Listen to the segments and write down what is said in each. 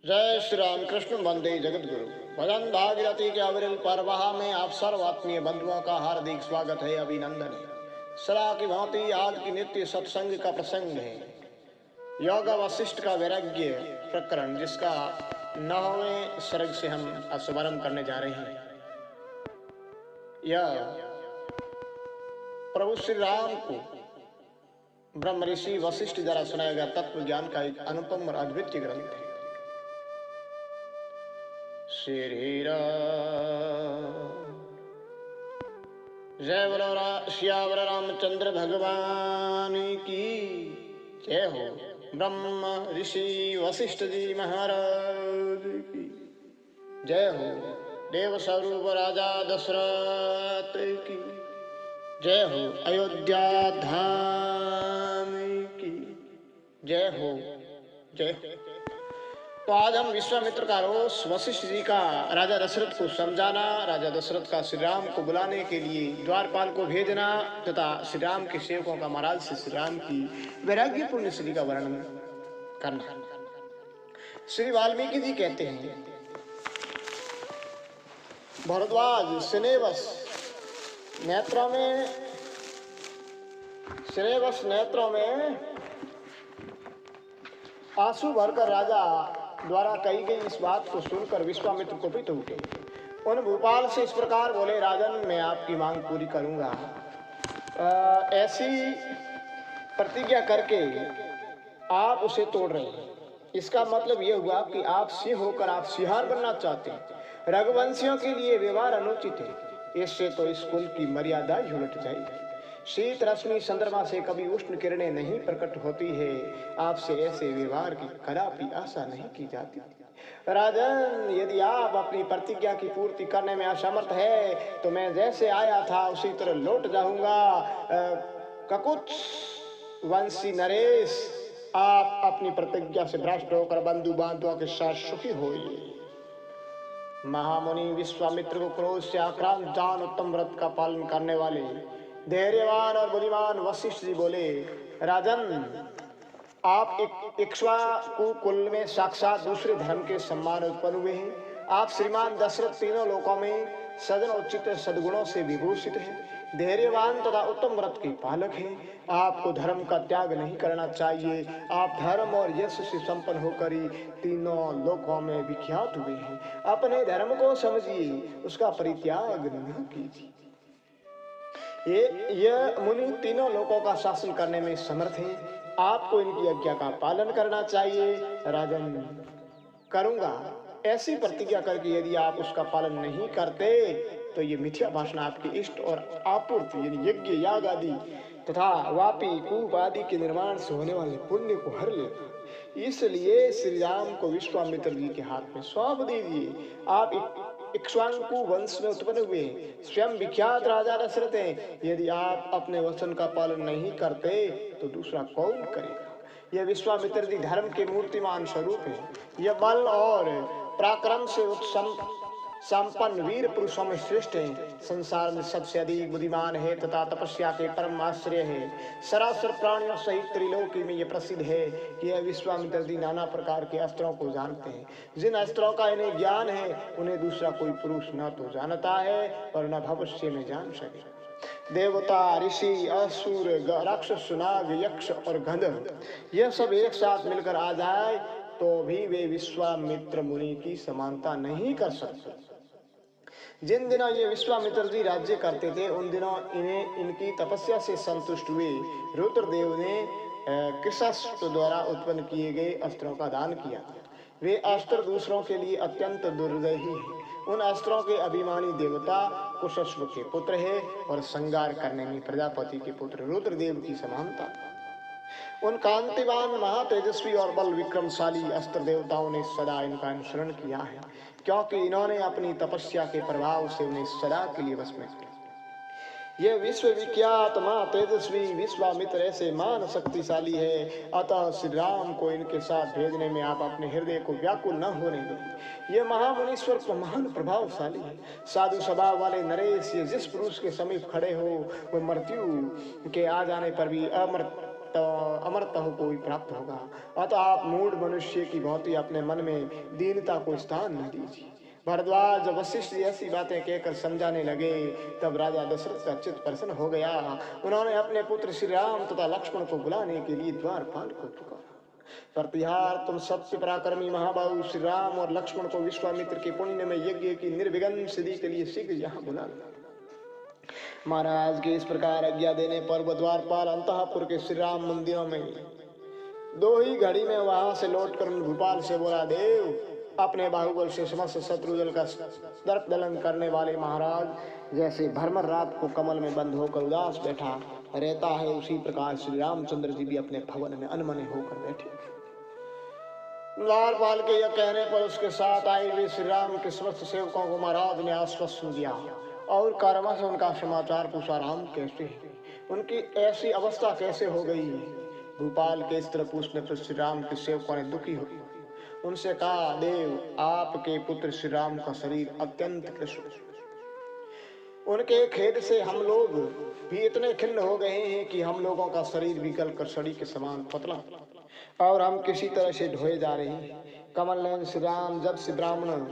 जय श्री राम कृष्ण वंदे जगत गुरु। भजन भागीरथी के अविरल परवाह में आप सर्व आत्मीय बंधुओं का हार्दिक स्वागत है, अभिनंदन है। सदा की भांति आज की नित्य सत्संग का प्रसंग है योग वशिष्ठ का वैराग्य प्रकरण, जिसका 9वें सर्ग से हम शुभारंभ करने जा रहे हैं। यह प्रभु श्री राम को ब्रह्म ऋषि वशिष्ठ द्वारा सुनाया गया तत्व ज्ञान का एक अनुपम और अद्वितीय ग्रंथ है। श्री राम जय बोलो श्यावर रामचंद्र भगवान की जय हो। ब्रह्म ऋषि वशिष्ठ जी महाराज की जय हो। देव स्वरूप राजा दशरथ की जय हो। अयोध्या धाम की जय हो। जय हो। तो आज हम विश्वामित्र का रोष वशिष्ठ जी का राजा दशरथ को समझाना, राजा दशरथ का श्री राम को बुलाने के लिए द्वारपाल को भेजना तथा श्री राम के सेवकों का महाराज से श्री राम की वैराग्यपूर्ण स्थिति का वर्णन करना। श्री वाल्मीकि जी कहते हैं, भरद्वाज सिनेवस नेत्रों में आंसू भरकर राजा द्वारा कही गई इस बात को सुनकर विश्वामित्र कुपित हुए। उन भूपाल से इस प्रकार बोले, राजन मैं आपकी मांग पूरी करूंगा। ऐसी प्रतिज्ञा करके आप उसे तोड़ रहे हैं। इसका मतलब यह हुआ कि आप सिंह होकर आप सिंहार बनना चाहते हैं। रघुवंशियों के लिए व्यवहार अनुचित है, इससे तो इस कुल की मर्यादा ही उलट जाएगी। शीत रश्मि चंद्रमा से कभी उष्ण किरणें नहीं प्रकट होती है। आपसे ऐसे व्यवहार की कदापि आशा नहीं की जाती। राजन, यदि आप अपनी प्रतिज्ञा की पूर्ति करने में असमर्थ है तो मैं जैसे आया था उसी तरह लौट जाऊंगा। ककुत्स वंशी नरेश, आप अपनी प्रतिज्ञा से भ्रष्ट होकर बंधु बांधवों के साथ सुखी होइए। महामुनि विश्वामित्र को क्रोध से आक्रांत जान उत्तम व्रत का पालन करने वाले धैर्यवान और बुद्धिमान वशिष्ठ जी बोले, राजन आप इक्ष्वाकु कुल में साक्षात दूसरे धर्म के सम्मान उत्पन्न हुए हैं। आप श्रीमान दशरथ तीनों लोकों में सदन उचित सद्गुणों से विभूषित हैं, धैर्यवान तथा उत्तम व्रत के पालक हैं। आपको धर्म का त्याग नहीं करना चाहिए। आप धर्म और यश से संपन्न होकर ही तीनों लोकों में विख्यात हुए हैं। अपने धर्म को समझिए, उसका परित्याग न कीजिए। ये मुनि तीनों लोकों का शासन करने में समर्थ हैं। आपको इनकी आज्ञा का पालन करना चाहिए। राजन, करूंगा। ऐसी प्रतिज्ञा करके यदि आप उसका पालन नहीं करते तो ये मिथ्या भाषण आपके इष्ट और आपूर्ति यानी यज्ञ याग आदि तथा वापी कूप आदि के निर्माण से होने वाले पुण्य को हर लेगा। इसलिए श्री राम को विश्वामित्र जी के हाथ में सौंप दीजिए। आप इक्ष्वाकु वंश में उत्पन्न हुए, स्वयं विख्यात राजा दशरथ हैं। यदि आप अपने वचन का पालन नहीं करते तो दूसरा कौन करेगा। यह विश्वामित्र जी धर्म के मूर्तिमान स्वरूप है। यह बल और पराक्रम से संपन्न वीर पुरुषों में श्रेष्ठ है। संसार में सबसे अधिक बुद्धिमान है तथा तपस्या के परम आश्रय है। सरासर प्राणियों सहित त्रिलोकी में यह प्रसिद्ध है कि यह विश्वामित्र जी नाना प्रकार के अस्त्रों को जानते हैं। जिन अस्त्रों का इन्हें ज्ञान है उन्हें दूसरा कोई पुरुष न तो जानता है और न भविष्य में जान सके। देवता, ऋषि, असुर, राक्षस, नाग, यक्ष और गंधर्व यह सब एक साथ मिलकर आ जाए तो भी वे विश्वामित्र मुनि की समानता नहीं कर सकते। जिन दिनों ये विश्वामित्र जी राज्य करते थे उन दिनों इन्हें इनकी तपस्या से संतुष्ट हुए रुद्रदेव ने कृषस्व द्वारा उत्पन्न किए गए अस्त्रों का दान किया। वे अस्त्र दूसरों के लिए अत्यंत दुर्दयी हैं। उन अस्त्रों के अभिमानी देवता कुशस्व के पुत्र है और संगार करने में प्रजापति के पुत्र रुद्रदेव की समानता। उन कांतिवान महातेजस्वी और बल विक्रमशाली अस्त्र देवताओं ने सदा इनका अनुसरण किया है, क्योंकि इन्होंने अपनी तपस्या के प्रभाव से उन्हें सदा के लिए वश में किया। यह विश्वविख्यात महातेजस्वी विश्वामित्र ऐसे महान शक्तिशाली है, अतः श्री राम को इनके साथ भेजने में आप अपने हृदय को व्याकुल न होने दें। यह महामुनीश्वर महान प्रभावशाली है। साधु स्वभाव वाले नरेश, ये जिस पुरुष के समीप खड़े हो वह मृत्यु के आ जाने पर भी तो अमरतः को ही प्राप्त होगा। अतः आप मूढ़ मनुष्य की भांति अपने मन में दीनता को स्थान न दीजिए। भरद्वाज वशिष्ठ ऐसी बातें कहकर समझाने लगे, तब राजा दशरथ का चित्त प्रसन्न हो गया। उन्होंने अपने पुत्र श्री राम तथा लक्ष्मण को बुलाने के लिए द्वारपाल को पुकारा। प्रतिहार तुम सत्य पराक्रमी महाबाहु श्री राम और लक्ष्मण को विश्वामित्र के पुण्य में यज्ञ की निर्विघ्न सिद्धि के लिए शीघ्र यहाँ बुला लो। महाराज के इस प्रकार आज्ञा देने पर द्वारपाल अंतःपुर के श्री राम मंदिरों में दो ही घड़ी में वहां से लौटकर भूपाल से बोला, देव अपने बाहुबल से समस्त शत्रुदल का दर्प दलन करने वाले महाराज जैसे भ्रमर रात को कमल में बंद होकर उदास बैठा रहता है, उसी प्रकार श्री रामचंद्र जी भी अपने भवन में अनमने होकर बैठे। द्वारपाल के यह कहने पर उसके साथ आए हुए श्री राम के समस्त सेवकों को महाराज ने आश्वासन दिया और कर्मा से उनका समाचार पूछा, राम कैसे है, उनकी ऐसी अवस्था कैसे हो गई है। भूपाल के इस तरह पूछने पर श्री राम के सेवकों ने दुखी हो उनसे कहा, देव आपके पुत्र श्री राम का शरीर अत्यंत कृष्ण, उनके खेद से हम लोग भी इतने खिन्न हो गए हैं कि हम लोगों का शरीर भी गलकर सड़ी के समान पतला और हम किसी तरह से ढोए जा रहे हैं। कमल नयन श्री राम जब से ब्राह्मण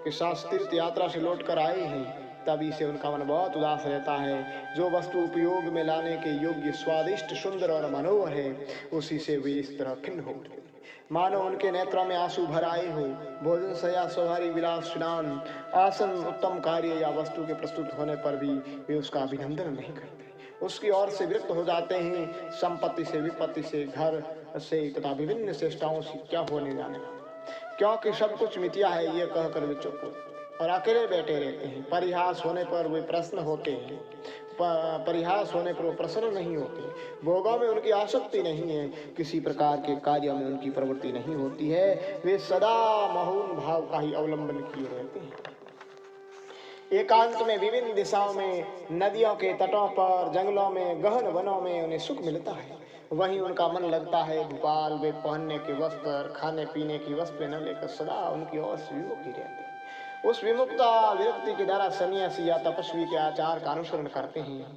के साथ तीर्थ यात्रा से लौट कर आए हैं तभी से उनका मन बहुत उदास रहता है। जो वस्तु उपयोग में लाने के योग्य स्वादिष्ट सुंदर और मनोहर है उसी से वे इस तरह खिन्न हो उठे, मानो उनके नेत्रों में आंसू भर आए हो। भोजन सया सवारी विलास स्नान आसन उत्तम कार्य या वस्तु के प्रस्तुत होने पर भी वे उसका अभिनंदन नहीं करते, उसकी ओर से विरक्त हो जाते हैं। संपत्ति से विपत्ति से घर से तथा विभिन्न चेष्टाओं से क्या होने जाने, क्योंकि सब कुछ मिथ्या है ये कहकर वे चुप और अकेले बैठे रहते हैं। परिहास होने पर वे प्रसन्न होते हैं, परिहास होने पर वो प्रसन्न नहीं होते। भोगों में उनकी आसक्ति नहीं है, किसी प्रकार के कार्यों में उनकी प्रवृत्ति नहीं होती है, वे सदा मौन भाव का ही अवलंबन किए रहते हैं। एकांत में विभिन्न दिशाओं में नदियों के तटों पर जंगलों में गहन वनों में उन्हें सुख मिलता है, वहीं उनका मन लगता है। भोपाल वे पहनने के वस्त्र खाने पीने की वस्तुएं न लेकर सदा उनकी ओर से विमुख ही रहते हैं। उस विमुक्ता विरक्ति के द्वारा सन्यासी या तपस्वी के आचार का अनुसरण करते हैं।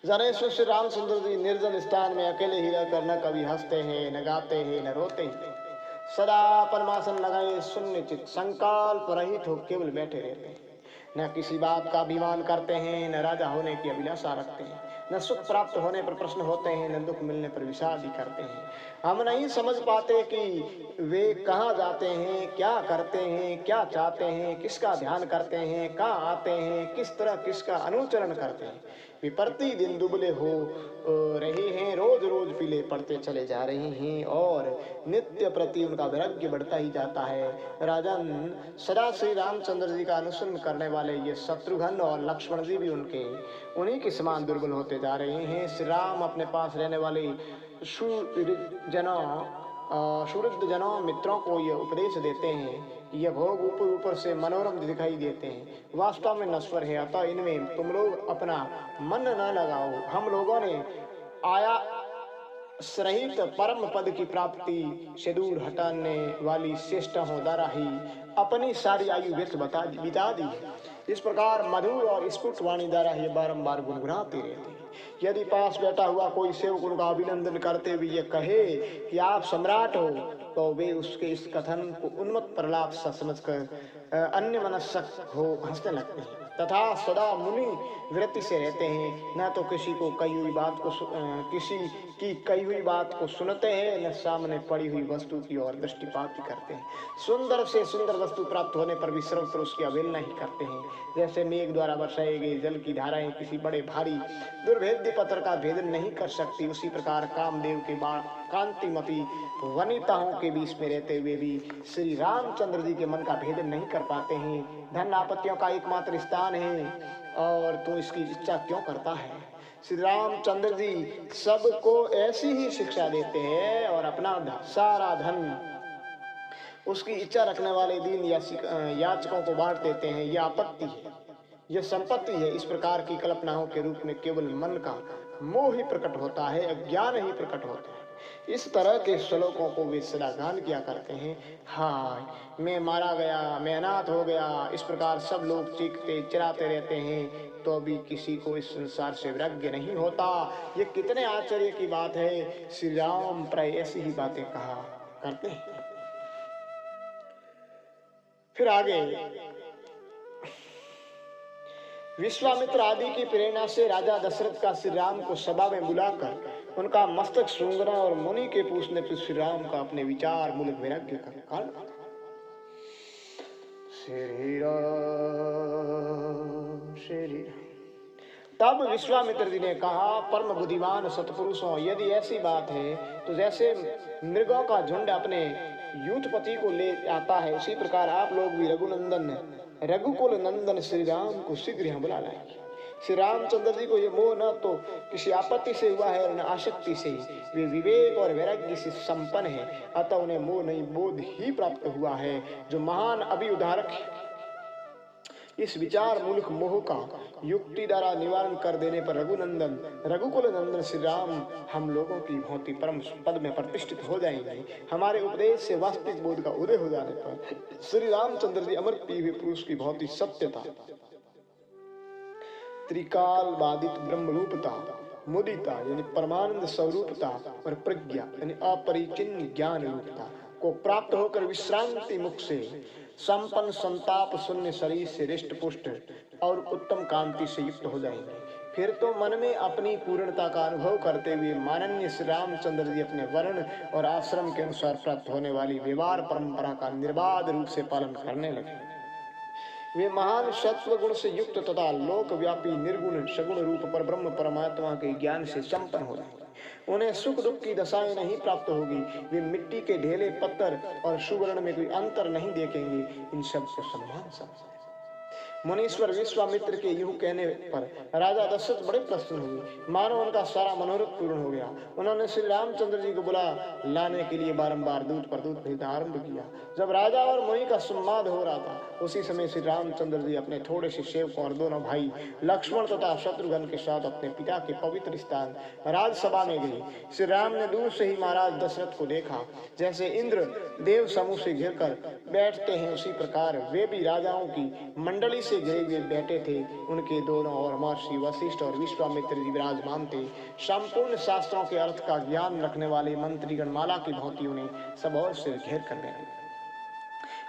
जनेश्वर श्री रामचंद्र जी निर्जन स्थान में अकेले ही रहकर न कभी हंसते हैं, न गाते हैं, न रोते हैं, सदा परमासन लगाए शून्य चित संकल्प रहित हो केवल बैठे रहते हैं। न किसी बात का अभिमान करते हैं, न राजा होने की अभिलाषा रखते हैं, न सुख प्राप्त होने पर प्रश्न होते हैं, न दुख मिलने पर विषाद ही करते हैं। हम नहीं समझ पाते कि वे कहाँ जाते हैं, क्या करते हैं, क्या चाहते हैं, किसका ध्यान करते हैं, कहाँ आते हैं, किस तरह किसका अनुचरण करते हैं। वे प्रतिदिन दुबले हो रहे हैं, रोज रोज पीले पड़ते चले जा रहे हैं और नित्य प्रति उनका वैराग्य बढ़ता ही जाता है। राजन सदा श्री रामचंद्र जी का अनुसरण करने वाले ये शत्रुघ्न और लक्ष्मण जी भी उन्हीं के समान दुर्बल होते जा रहे हैं। श्री राम अपने पास रहने वाले सुहृद जनों मित्रों को यह उपदेश देते हैं कि यह भोग ऊपर ऊपर से मनोरम दिखाई देते हैं, वास्तव में नश्वर है, अतः इनमें तुम लोग अपना मन न लगाओ। हम लोगों ने आया सहित परम पद की प्राप्ति से दूर हटाने वाली श्रेष्ठों द्वारा ही अपनी सारी आयु व्यर्थ बिता दी। इस प्रकार मधुर और स्फुट वाणी द्वारा ही बारंबार गुनगुनाते रहते हैं। यदि पास बैठा हुआ कोई सेवक उनका अभिनंदन करते हुए ये कहे कि आप सम्राट हो, तो वे उसके इस कथन को उन्मत्त प्रलाप सा समझकर अन्य मनस्क हो हंसने लगते हैं तथा सदा मुनि वृत्ति से रहते हैं। न तो किसी की कही हुई बात को सुनते हैं, न सामने पड़ी हुई वस्तु की ओर दृष्टिपात करते हैं। सुंदर से सुंदर वस्तु प्राप्त होने पर भी सर्वत्र उसकी अवहेलना ही करते हैं। जैसे मेघ द्वारा बरसाए गए जल की धाराएं किसी बड़े भारी दुर्भेद्य पत्र का भेदन नहीं कर सकती, उसी प्रकार कामदेव के कांतिमती वनिताओं के बीच में रहते हुए भी श्री रामचंद्र जी के मन का भेदन नहीं कर पाते हैं। धन आपत्तियों का एकमात्र स्थान है और तू इसकी इच्छा क्यों करता है। श्री रामचंद्र जी सबको ऐसी ही शिक्षा देते हैं और अपना सारा धन उसकी इच्छा रखने वाले दीन याचकों को बांट देते हैं। यह आपत्ति है, यह संपत्ति है। इस प्रकार की कल्पनाओं के रूप में केवल मन का मोह ही प्रकट होता है, अज्ञान ही प्रकट होता है। इस तरह के श्लोकों को वे सदा गान किया करते हैं। हाय, मैं मारा गया, मैं अनाथ हो गया, इस प्रकार सब लोग चीखते चिल्लाते रहते हैं, तो भी किसी को इस संसार से वैराग्य नहीं होता। ये कितने आश्चर्य की बात है। श्री राम प्राय ऐसी ही बातें कहा करते हैं। फिर आगे, विश्वामित्र आदि की प्रेरणा से राजा दशरथ का श्री राम को सभा में बुलाकर उनका मस्तक सूंघना और मुनि के पूछने पर श्री राम का अपने विचार मूलक वैराग्य का कारण। श्री राम श्री राम। तब विश्वामित्र जी ने कहा, परम बुद्धिमान सतपुरुषों, यदि ऐसी बात है तो जैसे मृगों का झुंड अपने यूथपति को ले आता है, उसी प्रकार आप लोग भी रघुकुल नंदन श्री राम को शीघ्र यहाँ बुला लाएंगे। श्री रामचंद्र जी को ये मोह न तो किसी आपत्ति से हुआ है और न आसक्ति से, वे विवेक और वैराग्य से संपन्न है, अतः उन्हें मोह नहीं बोध ही प्राप्त हुआ है, जो महान अभिउदारक है। इस विचार मूलक मोह का युक्ति द्वारा निवारण कर देने पर रघुकुल नंदन श्री राम हम लोगों की भांति परम पद में प्रतिष्ठित हो जाएंगे। हमारे उपदेश से वास्तविक बोध का उदय हो जाने पर श्री रामचंद्र जी अमर पीवी पुरुष की भांति सत्यता, त्रिकाल बाधित ब्रह्म रूपता, मुदिता यानी परमानंद स्वरूपता और प्रज्ञा यानी अपरिचिन्न ज्ञान रूपता को प्राप्त होकर विश्रांति मुख से संपन्न संताप शून्य शरीर से रिष्ट पुष्ट और उत्तम कांति से युक्त हो जाएंगे। फिर तो मन में अपनी पूर्णता का अनुभव करते हुए माननीय श्री रामचंद्र जी अपने वर्ण और आश्रम के अनुसार प्राप्त होने वाली व्यवहार परंपरा का निर्बाध रूप से पालन करने लगे। वे महान सत्व गुण से युक्त तथा लोकव्यापी निर्गुण सगुण रूप पर ब्रह्म परमात्मा के ज्ञान से संपन्न हो जाएंगे। उन्हें सुख दुख की दशाएं नहीं प्राप्त होगी। वे मिट्टी के ढेले पत्थर और सुवर्ण में कोई अंतर नहीं देखेंगे। इन सब को सम्मान समझें। मुनीश्वर विश्वामित्र के यूं कहने पर राजा दशरथ बड़े प्रसन्न हुए, मानो उनका सारा मनोरथ पूर्ण हो गया। उन्होंने श्री रामचंद्र जी को बुला लाने के लिए बारंबार दूत पर दूत भेजना आरंभ किया। जब राजा और मुनि का संवाद हो रहा था, उसी समय श्री रामचंद्र जी अपने थोड़े से सेवकों और दोनों भाई लक्ष्मण तथा शत्रुघ्न के साथ अपने पिता के पवित्र स्थान राजसभा में गए। श्री राम ने दूर से ही महाराज दशरथ को देखा। जैसे इंद्र देव समूह से घिर कर बैठते हैं, उसी प्रकार वे भी राजाओं की मंडली से घिरे हुए बैठे थे। उनके दोनों और महर्षि वशिष्ठ और विश्वामित्र जी विराजमान थे। संपूर्ण शास्त्रों के अर्थ का ज्ञान रखने वाले मंत्रीगण माला की भांति उन्हें सब ओर से घेर कर गए।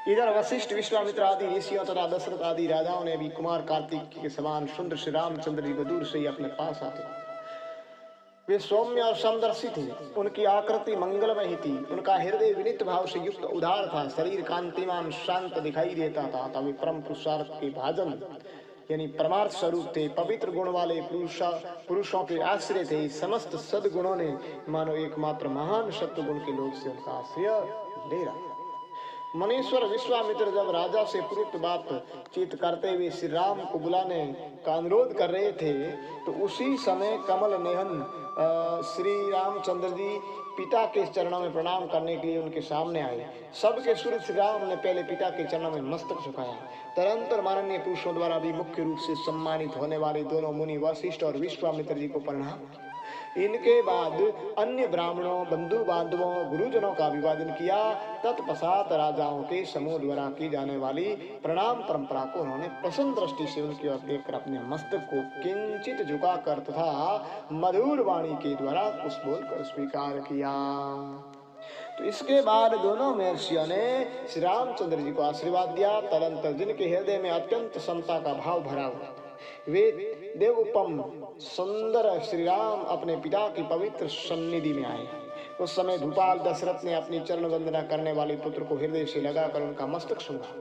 इधर वशिष्ठ विश्वामित्र आदि ऋषियों तथा दशरथ आदि राजाओं ने भी कुमार कार्तिक के समान सुंदर श्री रामचंद्र जी को दूर से ही अपने पास आते। वे सौम्य और समदर्शी थे। उनकी आकृति मंगलमय ही थी। उनका हृदय विनीत भाव से युक्त उदार था। शरीर कांतिमान शांत दिखाई देता था। तब वे परम पुरुषार्थ के भाजन यानी परमार्थ स्वरूप थे। पवित्र गुण वाले पुरुषों के आश्रय थे। समस्त सद्गुणों ने मानो एकमात्र महान सत्व गुण के लोग से उनका आश्रय ले रहा। मनीश्वर विश्वामित्र जब राजा से पूर्व बातचीत करते हुए श्री राम को बुलाने का अनुरोध कर रहे थे, तो उसी समय कमल नेहन श्री रामचंद्र जी पिता के चरणों में प्रणाम करने के लिए उनके सामने आए। सबके सूर्य श्री राम ने पहले पिता के चरणों में मस्तक झुकाया। तदंतर माननीय पुरुषों द्वारा भी मुख्य रूप से सम्मानित होने वाले दोनों मुनि वशिष्ठ और विश्वामित्र जी को प्रणाम। इनके बाद अन्य ब्राह्मणों, बंधु बांधवों, गुरुजनों का अभिवादन किया। तत्पश्चात राजाओं के समूह द्वारा की जाने वाली प्रणाम परंपरा को उन्होंने प्रसन्न दृष्टि से उनकी ओर देखकर अपने मस्तक को किंचित झुकाकर तथा मधुर वाणी के द्वारा कुछ बोलकर स्वीकार किया। तो इसके बाद दोनों महर्षियों ने श्री रामचंद्र जी को आशीर्वाद दिया। तदंतर जिनके हृदय में अत्यंत समता का भाव भरा हुआ, वे देवोपम सुंदर श्री राम अपने पिता की पवित्र सन्निधि में आए। उस समय भूपाल दशरथ ने अपनी चरण वंदना करने वाले पुत्र को हृदय से लगाकर उनका मस्तक सूंघा।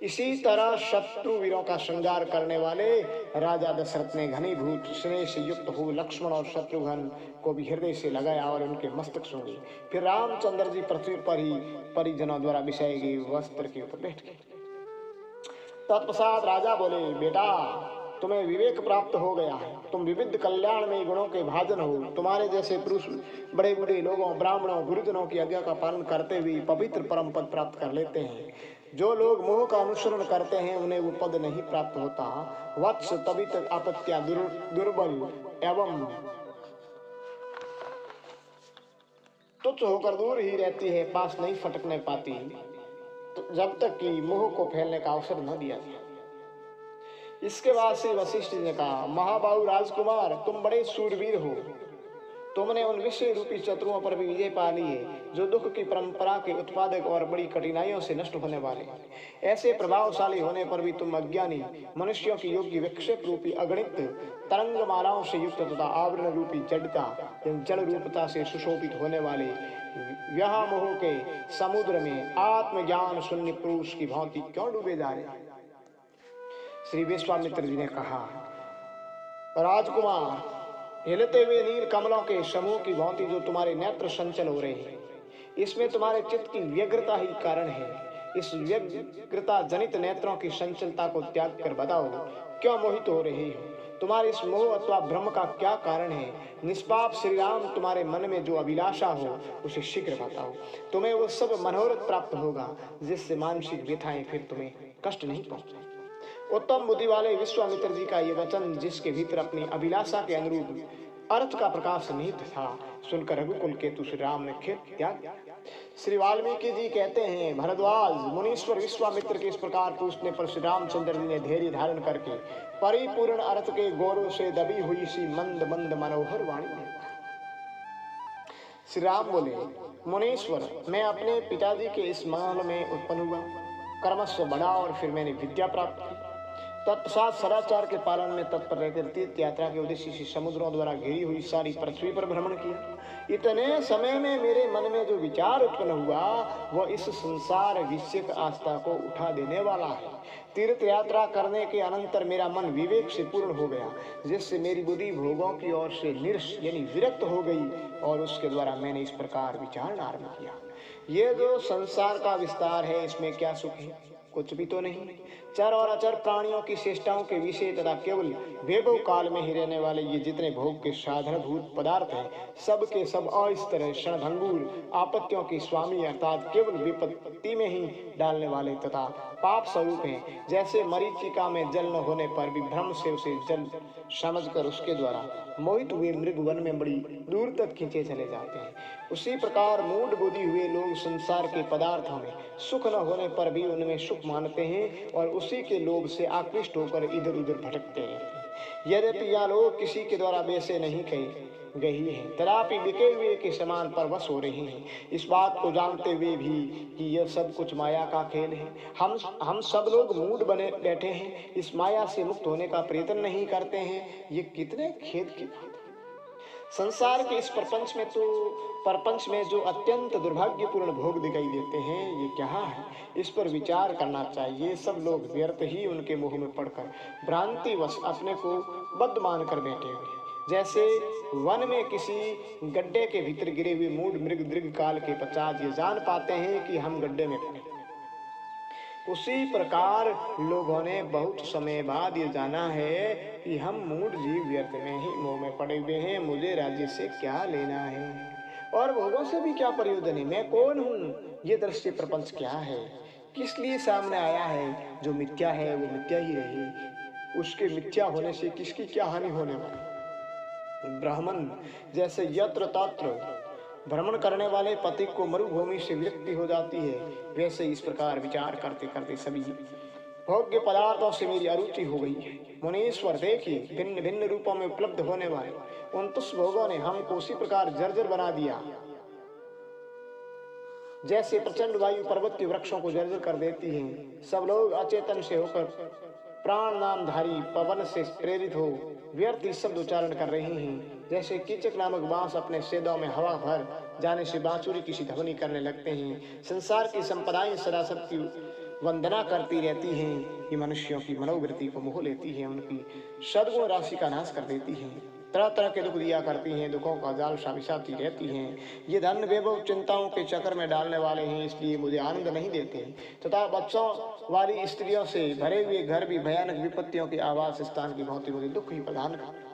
इसी तरह शत्रु वीरों का श्रृंगार करने वाले राजा दशरथ ने घनीभूत स्नेह से युक्त हो लक्ष्मण और शत्रुघ्न को भी हृदय से लगाया और उनके मस्तक सूंघे। फिर रामचंद्र जी पृथ्वी पर ही परिजनों द्वारा बिछाए गए वस्त्र के ऊपर बैठ गए। तत्पश्चात राजा बोले, बेटा तुम्हें विवेक प्राप्त हो गया है। तुम विविध कल्याण में गुणों के भाजन हो। तुम्हारे जैसे पुरुष बड़े बूढ़े लोगों, ब्राह्मणों, गुरुजनों की आज्ञा का पालन करते हुए पवित्र परम पद प्राप्त कर लेते हैं। जो लोग मोह का अनुसरण करते हैं उन्हें वो पद नहीं प्राप्त होता। वत्स तभी तक आपत्तियां दुर्बल एवं तुच्छ होकर दूर ही रहती है, पास नहीं फटकने पाती, तो जब तक कि मोह को फैलने का अवसर न दिया जाए। इसके बाद से वशिष्ठ जी ने कहा, महाबाहु राजकुमार, तुम बड़े शूरवीर हो। तुमने उन विषय रूपी शत्रुओं पर भी विजय पा ली है जो दुख की परंपरा के उत्पादक और बड़ी कठिनाइयों से नष्ट होने वाले। ऐसे प्रभावशाली होने पर भी तुम अज्ञानी मनुष्यों की योग्य विक्षेप रूपी अगणित तरंग मालाओं से युक्त तथा आवरण रूपी जड़ता एवं जड़ रूपता से सुशोभित होने वाले व्यामोह के समुद्र में आत्मज्ञान शून्य पुरुष की भांति क्यों डूबे जा रहे? श्री विश्वामित्र जी ने कहा, राजकुमार, हिलते हुए नील कमलों के समूह की भांति जो तुम्हारे नेत्र संचल हो रहे हैं, इसमें तुम्हारे चित्त की व्यग्रता ही कारण है। इस व्यग्रता जनित नेत्रों की संचलता को त्याग कर बताओ, क्यों मोहित हो रही हो? तुम्हारे इस मोह अथवा भ्रम का क्या कारण है? निष्पाप श्री राम तुम्हारे मन में जो अभिलाषा हो उसे शीघ्र बताओ। तुम्हें वो सब मनोरथ प्राप्त होगा जिससे मानसिक व्यथाएं फिर तुम्हें कष्ट नहीं पहुंचे। उत्तम बुद्धि वाले विश्वामित्र जी का ये वचन, जिसके भीतर अपनी अभिलाषा के अनुरूप अर्थ का प्रकाश निहित था, सुनकर रघुकुल केतु श्री राम ने खेत त्याग दिया। श्री वाल्मीकि जी कहते हैं, भरद्वाज मुनीश्वर विश्वामित्र के इस प्रकार पूछने पर श्री रामचंद्र जी ने धैर्य धारण करके परिपूर्ण अर्थ के गौरव से दबी हुई सी मंद मंद मनोहर वाणी में श्री राम बोले, मुनीश्वर, मैं अपने पिताजी के इस महल में उत्पन्न हुआ, कर्मस्व बढ़ा और फिर मैंने विद्या प्राप्त की। तत्पश्चात सदाचार के पालन में तत्पर रहकर तीर्थ यात्रा के उद्देश्य से समुद्रों द्वारा घिरी हुई सारी पृथ्वी पर भ्रमण किया। इतने समय में मेरे मन में जो विचार उत्पन्न हुआ वह इस संसार विषयक आस्था को उठा देने वाला है। तीर्थ यात्रा करने के अनंतर मेरा मन विवेक से पूर्ण हो गया, जिससे मेरी बुद्धि भोगों की ओर से निरस यानी विरक्त हो गई और उसके द्वारा मैंने इस प्रकार विचार आरंभ किया, ये जो संसार का विस्तार है इसमें क्या सुख है? कुछ भी तो नहीं। चर और अचर प्राणियों की चेष्टाओं के विषय तथा केवल वैभव काल में ही रहने वाले ये जितने भोग के साधनभूत पदार्थ हैं, सब के सब अस्थिर क्षणभंगुर आपत्तियों की स्वामी अर्थात केवल विपत्ति में ही डालने वाले तथा पाप स्वरूप हैं। जैसे मरीचिका में जल न होने पर भी भ्रम से उसे जल समझकर उसके द्वारा मोहित हुए मृग वन में बड़ी दूर तक खींचे चले जाते हैं, उसी प्रकार मूढ़ बुद्धि हुए लोग संसार के पदार्थों में सुख न होने पर भी उनमें सुख मानते हैं और उसी के लोभ से आकृष्ट होकर इधर उधर भटकते रहते हैं। यद्यपि यह लोग किसी के द्वारा वैसे नहीं कहे गए हैं, तथापि बिके हुए के समान परवश हो रहे हैं। इस बात को जानते हुए भी कि यह सब कुछ माया का खेल है, हम सब लोग मूढ़ बने बैठे हैं, इस माया से मुक्त होने का प्रयत्न नहीं करते हैं। ये कितने खेद की बात है। संसार के इस प्रपंच में जो अत्यंत दुर्भाग्यपूर्ण भोग दिखाई देते हैं, ये क्या है? इस पर विचार करना चाहिए। सब लोग व्यर्थ ही उनके मुंह में पड़कर भ्रांतिवश अपने को बद्ध मानकर बैठे हुए हैं। जैसे वन में किसी गड्ढे के भीतर गिरे हुए मूढ़ मृग दीर्घ काल के पश्चात ये जान पाते हैं कि हम गड्ढे में पड़े, उसी प्रकार लोगों ने बहुत समय बाद ये जाना है कि हम मूढ़ जीव व्यर्थ में ही मोह में पड़े हुए हैं। मुझे राज्य से क्या लेना है और भोगों से भी क्या प्रयोजन है? मैं कौन हूँ? ये दृश्य प्रपंच क्या है? किस लिए सामने आया है? जो मिथ्या है वो मिथ्या ही रहेगी, उसके मिथ्या होने से किसकी क्या हानि होने वाली? ब्राह्मण जैसे यत्र तत्र भ्रमण करने वाले पथिक को मरुभूमि से विरक्ति हो जाती है, वैसे इस प्रकार विचार करते करते सभी भोग्य पदार्थों से मेरी अरुचि हो गई है। मुनीश्वर देखिए, भिन्न भिन्न रूपों में उपलब्ध होने वाले उन तुष्ट भोगों ने हमको उसी प्रकार जर्जर बना दिया, जैसे प्रचंड वायु पर्वतीय वृक्षों को जर्जर कर देती है। सब लोग अचेतन से होकर प्राण नामधारी पवन से प्रेरित हो व्यर्थ शब्द उच्चारण कर रहे हैं। जैसे कीचक नामक बांस अपने छेदों में हवा भर जाने से बांसुरी की सी ध्वनि करने लगते हैं। संसार की संपदाएं सदा सबकी वंदना करती रहती हैं। ये मनुष्यों की मनोवृत्ति को मोह लेती है, उनकी सद्गुण राशि का नाश कर देती हैं, तरह तरह के दुख दिया करती हैं, दुखों का जाल बिछाती रहती हैं। ये धन वैभव चिंताओं के चक्कर में डालने वाले हैं, इसलिए मुझे आनंद नहीं देते। तथा बच्चों वाली स्त्रियों से भरे हुए घर भी भयानक विपत्तियों के आवास स्थान की भांति मुझे दुख ही प्रदान करता,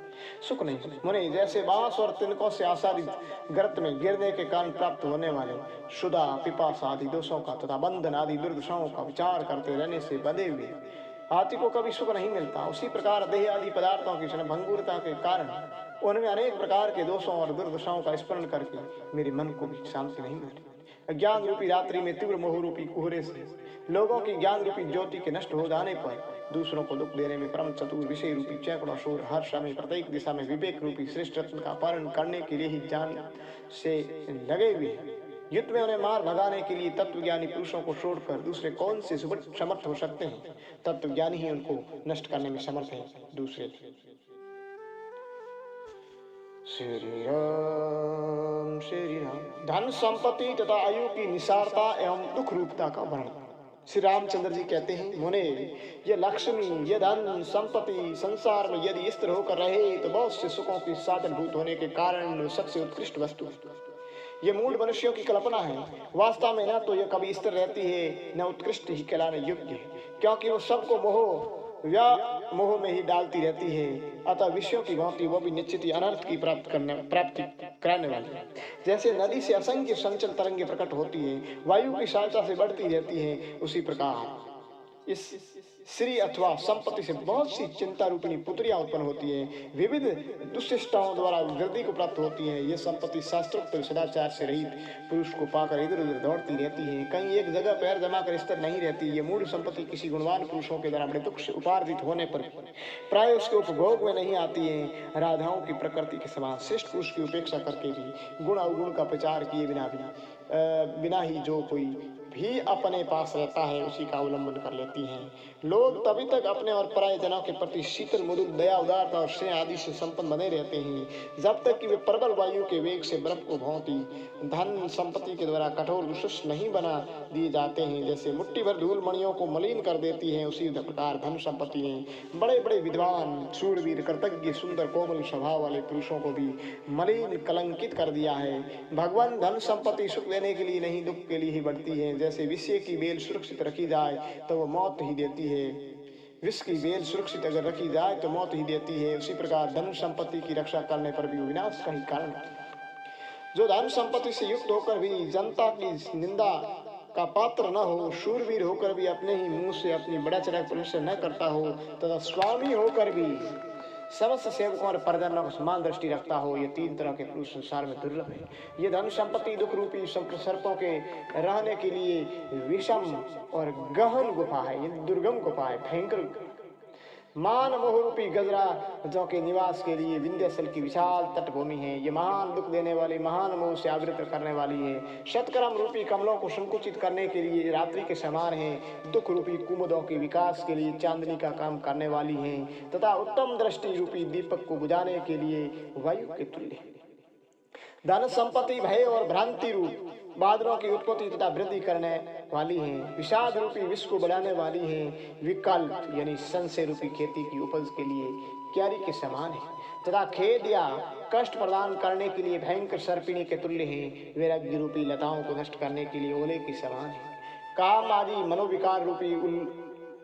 सुख नहीं। मुनि जैसे बांस और तिनकों से आसादित गर्त में गिरने के कारण प्राप्त होने वाले शुदा पिपासा आदि दोषों का तथा बंधन आदि दुर्दशाओं का विचार करते रहने से बंधे हुए हाथी को कभी सुख नहीं मिलता, उसी प्रकार देह आदि पदार्थों की क्षणभंगुरता के कारण उनमें अनेक प्रकार के दोषों और दुर्दशाओं का स्मरण करके मेरे मन को भी शांति नहीं मिलती। ज्ञान रूपी रात्रि में तीव्र मोह रूपी कोहरे से लोगों की ज्ञान रूपी ज्योति के नष्ट हो जाने पर दूसरों को दुख देने में परम चतुर विषय रूपी चैकड़ों शोर हर समय प्रत्येक दिशा में विवेक रूपी श्रेष्ठ रत्न का पालन करने के लिए ही जान से लगे हुए हैं। युद्ध में उन्हें मार भगाने के लिए तत्वज्ञानी पुरुषों को छोड़कर दूसरे कौन से समर्थ हो सकते हैं? तत्वज्ञानी ही उनको नष्ट करने में समर्थ है। दूसरे श्री राम श्री राम। धन संपत्ति तथा आयु की निसारता एवं दुख रूपता का वर्णन। श्री रामचंद्र जी कहते हैं, मुने ये लक्ष्मी, ये धन संपत्ति संसार में यदि स्थिर होकर रहे तो बहुत से सुखों की साधनभूत होने के कारण सबसे उत्कृष्ट वस्तु है। ये मूल मनुष्यों की कल्पना है। वास्तव में न तो ये कभी स्थिर रहती है न उत्कृष्ट ही कहलाने योग्य है, क्योंकि वो सबको मोह में ही डालती रहती है। अतः विषयों की भांति वो भी निश्चित ही अनर्थ की प्राप्ति कराने वाली है। जैसे नदी से असंख्य संचल तरंगे प्रकट होती है, वायु की सहायता से बढ़ती रहती है, उसी प्रकार इस श्री अथवा संपत्ति से बहुत सी चिंता रूपिणी पुत्रियां उत्पन्न होती हैं, विविध दुष्टिष्टाओं द्वारा वृद्धि को प्राप्त होती हैं। ये संपत्ति शास्त्रोक्त सदाचार से रहित पुरुष को पाकर इधर उधर दौड़ती रहती है, कहीं एक जगह पैर जमा कर स्थिर नहीं रहती। ये मूल संपत्ति किसी गुणवान पुरुषों के द्वारा बड़े दुख से उपार्जित होने पर प्राय उसके उपभोग में नहीं आती है। राधाओं की प्रकृति के समान श्रेष्ठ पुरुष की उपेक्षा करके भी गुण अवगुण का प्रचार किए बिना ही जो कोई भी अपने पास रहता है उसी का अवलंबन कर लेती हैं। लोग तभी तक अपने और पराये जनों के प्रति शीतल मृदुल दया उदारता और स्नेह आदि से संपन्न बने रहते हैं जब तक कि वे प्रबल वायु के वेग से बर्फ को भांति धन संपत्ति के द्वारा कठोर विशुष्ट नहीं बना दिए जाते हैं। जैसे मुट्ठी भर धूल मणियों को मलिन कर देती है, उसी प्रकार धन संपत्ति ने बड़े बड़े विद्वान शूरवीर कृतज्ञ सुंदर कोमल स्वभाव वाले पुरुषों को भी मलिन कलंकित कर दिया है। भगवान धन संपत्ति सुख देने के लिए नहीं दुख के लिए ही बढ़ती है। जैसे विषय की बेल सुरक्षित रखी जाए तो वो मौत ही देती है, विष की बेल सुरक्षित अगर रखी जाए तो मौत ही देती है, उसी प्रकार धन संपत्ति की रक्षा करने पर भी विनाश का ही कारण है। जो धन संपत्ति से युक्त होकर भी जनता की निंदा का पात्र न हो, शूरवीर होकर भी अपने ही मुंह से अपनी बड़ा चढ़ा प्रदर्शन न करता हो तथा स्वामी होकर भी समस्त सेवकों और परिजनों को समान दृष्टि रखता हो, ये तीन तरह के पुरुष संसार में दुर्लभ है। ये धन संपत्ति दुख रूपी सर्पों के रहने के लिए विषम और गहन गुफा है, ये दुर्गम गुफा है, भयंकर मान मोह रूपी गजराजों के निवास के लिए विंध्याचल की विशाल तटभूमि है। ये महान दुख देने वाली महान मोह से आवृत करने वाली है। शतकर्म रूपी कमलों को संकुचित करने के लिए रात्रि के समान है। दुख रूपी कुमुदों के विकास के लिए चांदनी का काम करने वाली है तथा उत्तम दृष्टि रूपी दीपक को बुझाने के लिए वायु के तुल्य है। धन संपत्ति भय और भ्रांति रूप बादलों की उत्पत्ति तथा वृद्धि करने वाली है। विषाद रूपी विष को बढ़ाने वाली है। विकल्प यानी संशय रूपी खेती की उपज के लिए क्यारी के समान है तथा खेद या कष्ट प्रदान करने के लिए भयंकर सर्पिणी के तुल्य है। वैराग्य रूपी लताओं को नष्ट करने के लिए ओले के समान है। काम आदि मनोविकार रूपी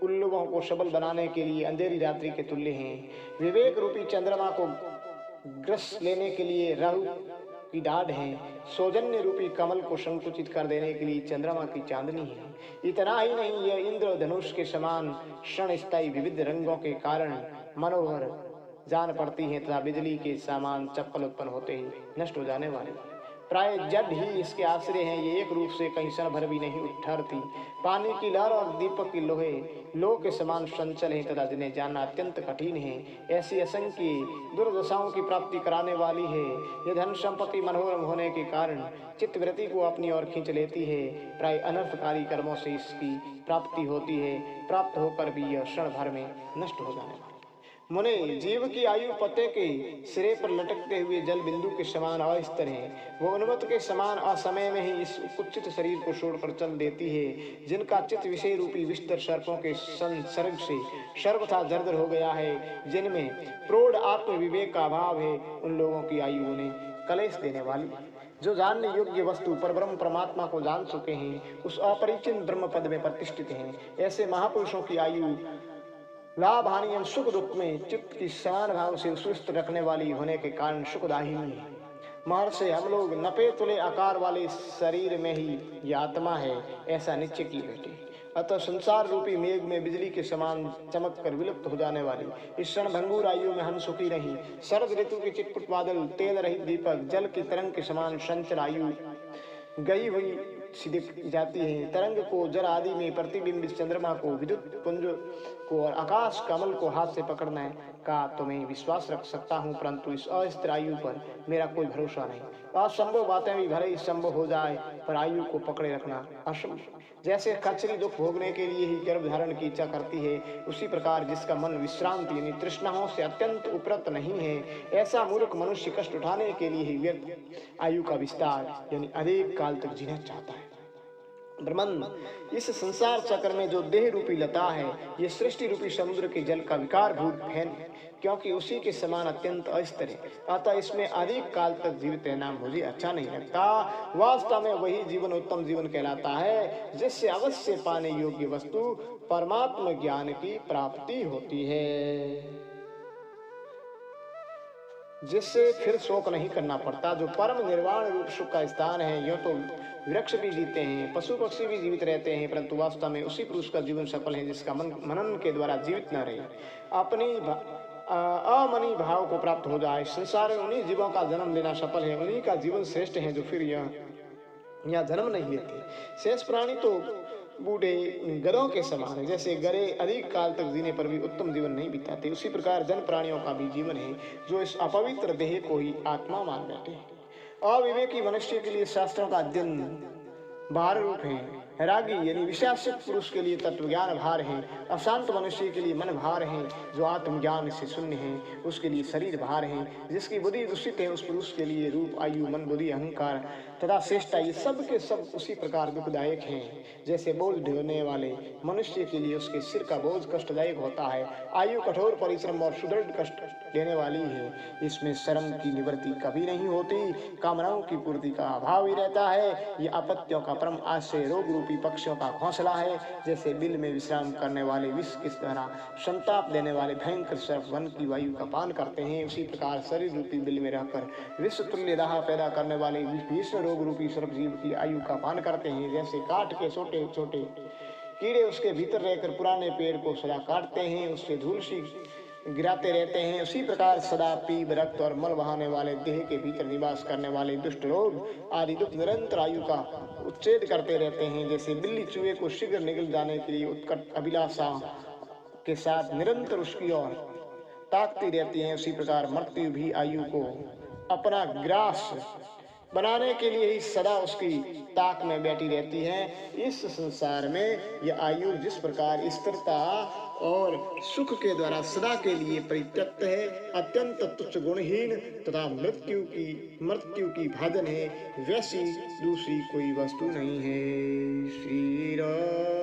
उल्लुओं को सबल बनाने के लिए अंधेरी रात्रि के तुल्य है। विवेक रूपी चंद्रमा को ग्रस लेने के लिए राहु की डाढ़ है। सौजन्य रूपी कमल को संकुचित कर देने के लिए चंद्रमा की चांदनी है। इतना ही नहीं, यह इंद्र धनुष के समान क्षण स्थायी विविध रंगों के कारण मनोहर जान पड़ती है तथा बिजली के समान चप्पल उत्पन्न होते ही नष्ट हो जाने वाली। प्राय जड़ ही इसके आश्रय हैं। ये एक रूप से कहीं क्षण भर भी नहीं ठहरती। पानी की लहर और दीपक की लोह के समान संचल है तथा जिन्हें जानना अत्यंत कठिन है। ऐसी असंख्य दुर्दशाओं की प्राप्ति कराने वाली है। ये धन संपत्ति मनोरम होने के कारण चित्तवृत्ति को अपनी ओर खींच लेती है। प्राय अनर्थकारी कर्मों से इसकी प्राप्ति होती है। प्राप्त होकर भी यह क्षण भर में नष्ट हो जाने वाली। मुने, जीव की आयु पत्ते के सिरे पर लटकते हुए जल बिंदु के समान अस्थिर है। वो उन्मत्त के समान असमय में ही इस कुचित शरीर को छोड़कर चल देती है। जिनका चित्त विषय रूपी विस्तर सर्पों के संसर्ग से सर्वथा जर्जर हो गया है, जिनमें प्रौढ़ आत्म विवेक का अभाव है, उन लोगों की आयु उन्हें कलेश देने वाली है। जो जानने योग्य वस्तु पर ब्रह्म परमात्मा को जान चुके हैं, उस अपरिचिन्न ब्रह्म पद में प्रतिष्ठित हैं, ऐसे महापुरुषों की आयु लाभ हानि एवं सुख दुख में चित्त की समान भाव से सुस्त रखने वाली होने के कारण सुखदायिनी है। महर्षि, हम लोग नपे तुले आकार वाले शरीर में ही यह आत्मा है, ऐसा निश्चय की बैठे। अतः संसार रूपी मेघ में बिजली के समान चमक कर विलुप्त हो जाने वाली इस क्षणभंगुर आयु में हम सुखी रहीं। शरद ऋतु के चिटपुट बादल, तेल रहित दीपक, जल की तरंग के समान चंचल आयु गई हुई सी दिख जाती है। तरंग को जल आदि में प्रतिबिंबित चंद्रमा को, विद्युत पुंज को और आकाश कमल को हाथ से पकड़ने का तो मैं विश्वास रख सकता हूँ, परंतु इस अस्थिर आयु पर मेरा कोई भरोसा नहीं। असंभव बातें भी भले ही संभव हो जाए, पर आयु को पकड़े रखना असंभव। जैसे खच्चरी दुख भोगने के लिए ही गर्भ धारण की इच्छा करती है, उसी प्रकार जिसका मन विश्रांति यानी तृष्णाओं से अत्यंत उपरत नहीं है, ऐसा मूर्ख मनुष्य कष्ट उठाने के लिए ही व्यर्थ आयु का विस्तार यानी अधिक काल तक जीना चाहता है। ब्रह्मन, इस संसार चक्र में जो देह रूपी लता है, ये सृष्टि रूपी समुद्र के जल का विकार भूत फैन, क्योंकि उसी के समान अत्यंत अस्थिर है, अतः इसमें अधिक काल तक जीवित रहना मुझे अच्छा नहीं लगता। वास्तव में वही जीवन उत्तम जीवन कहलाता है, जिससे अवश्य पाने योग्य वस्तु परमात्मा ज्ञान की प्राप्ति होती है, जिससे फिर शोक नहीं करना पड़ता, जो परम निर्वाण रूप सुख का स्थान है। यूं तो वृक्ष भी जीते हैं, पशु पक्षी भी जीवित रहते हैं, परंतु वास्तव में उसी पुरुष का जीवन सफल है जिसका मन मनन के द्वारा जीवित न रहे, अपनी अमनी भाव को प्राप्त हो जाए। संसार में उन्हीं जीवों का जन्म लेना सफल है, उन्हीं का जीवन श्रेष्ठ है जो फिर यहाँ जन्म नहीं लेते। शेष प्राणी तो बूढ़े गधों के समान है, जैसे गधे अधिक काल तक जीने पर भी उत्तम जीवन नहीं बिताते, उसी प्रकार जन प्राणियों का भी जीवन है जो इस अपवित्र देह को ही आत्मा मान बैठे हैं। अविवेकी मनुष्य के लिए शास्त्रों का अध्ययन भार रूप है, रागी यानी विशासित पुरुष के लिए तत्व ज्ञान भार है, अशांत मनुष्य के लिए मन भार है, जो आत्मज्ञान से शून्य है उसके लिए शरीर भार है, जिसकी बुद्धि दूषित है उस पुरुष के लिए रूप, आयु, मन, बुद्धि, अहंकार तथा श्रेष्ठता ये सब के सब उसी प्रकार दुखदायक हैं। जैसे बोझ ढोने वाले मनुष्य के लिए उसके सिर का बोझ कष्टदायक होता है, आयु कठोर परिश्रम और सुदृढ़ कष्ट देने वाली है, इसमें श्रम की निवृत्ति कभी नहीं होती, कामनाओं की पूर्ति का अभाव ही रहता है। ये आपत्तियों का परम आश्रय रोग रूपी पक्षियों का घोंसला है, जैसे बिल में विश्राम करने वाले विष किस तरह संताप देने वाले भयंकर सर्प वन की वायु का पान करते हैं, उसी प्रकार शरीर रूपी बिल में रहकर विश्व तुल्य दाह पैदा करने वाले भीषण रोग रूपी सर्प जीव की आयु का पान करते हैं। जैसे काट के छोटे छोटे कीड़े उसके भीतर रहकर पुराने पेड़ को सदा काटते हैं, उससे धूल सी गिराते रहते हैं, उसी प्रकार सदा पीप, रक्त और मल बहाने वाले देह के भीतर निवास करने वाले दुष्ट रोग आदि दुख निरंतर आयु का उच्छेद करते रहते हैं। जैसे बिल्ली चूहे को शीघ्र निगल जाने के लिए उत्कट अभिलाषा के साथ निरंतर उसकी ओर ताकती रहती है, उसी प्रकार मृत्यु भी आयु को अपना ग्रास बनाने के लिए ही सदा उसकी ताक में बैठी रहती है। इस संसार में यह आयु जिस प्रकार स्थिरता और सुख के द्वारा सदा के लिए परित्यक्त है, अत्यंत तुच्छ गुणहीन तथा मृत्यु की भाजन है, वैसी दूसरी कोई वस्तु नहीं है। श्री राम।